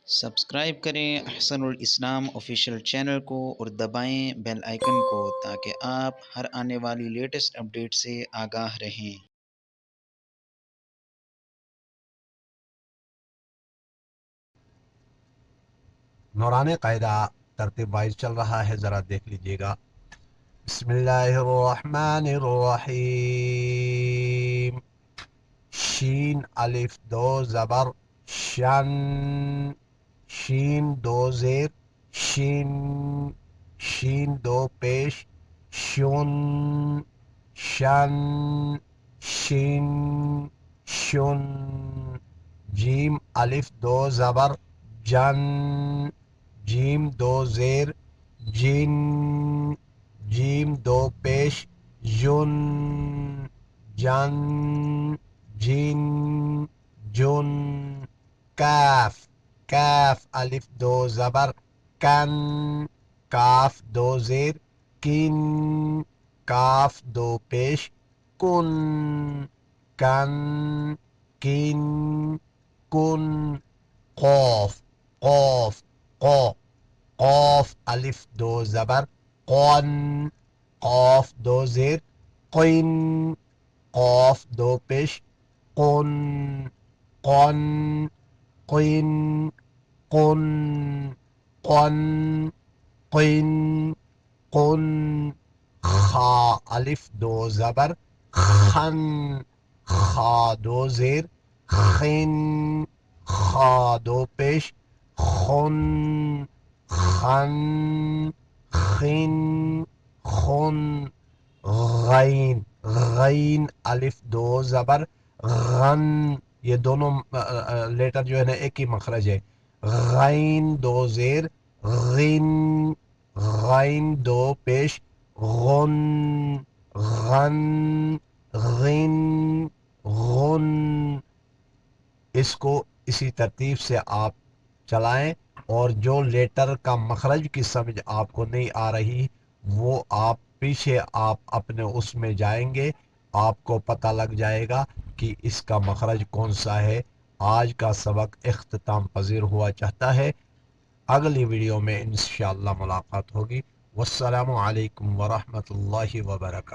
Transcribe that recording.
Subscribe کریں احسن الاسلام official channel کو اور دبائیں بیل آئیکن کو تاکہ آپ ہر آنے والی لیٹسٹ اپڈیٹ سے آگاہ رہیں۔ نورانی قاعدہ ترتیب وائز چل رہا ہے، ذرا دیکھ لیجئے گا۔ بسم اللہ الرحمن الرحیم۔ شین الف دو زبر شن، شین دو زیر شین، شین دو پیش شن، شن، شین شن۔ جیم الف دو زبر جن، جیم دو زیر جن، جیم دو پیش یون، جن، جن، جن۔ کاف، کاف الف دو زبر کن، کاف دو زیر کن، کاف دو پیش کن، کن، کن، کن۔ قوف، قوف قو، قوف الف دو زبر قن، قوف دو زیر قن، قوف دو پیش قن، قن، قن، قن، قن، قن، قن۔ خا الف دو زبر خن، خا دو زیر خن، خا دو پیش خن، خن، خن، خن۔ غین، غین الف دو زبر غن، یہ دونوں لیٹر جو ہے نا ایک ہی مخرج ہے۔ غین دو زیر غن، غین دو پیش غن، غن، غن، غن۔ اس کو اسی ترتیب سے آپ چلائیں، اور جو لیٹر کا مخرج کی سمجھ آپ کو نہیں آ رہی وہ آپ پیچھے آپ اپنے اس میں جائیں گے، آپ کو پتہ لگ جائے گا کہ اس کا مخرج کون سا ہے۔ آج کا سبق اختتام پذیر ہوا چاہتا ہے، اگلی ویڈیو میں انشاءاللہ ملاقات ہوگی۔ والسلام علیکم ورحمۃ اللہ وبرکاتہ۔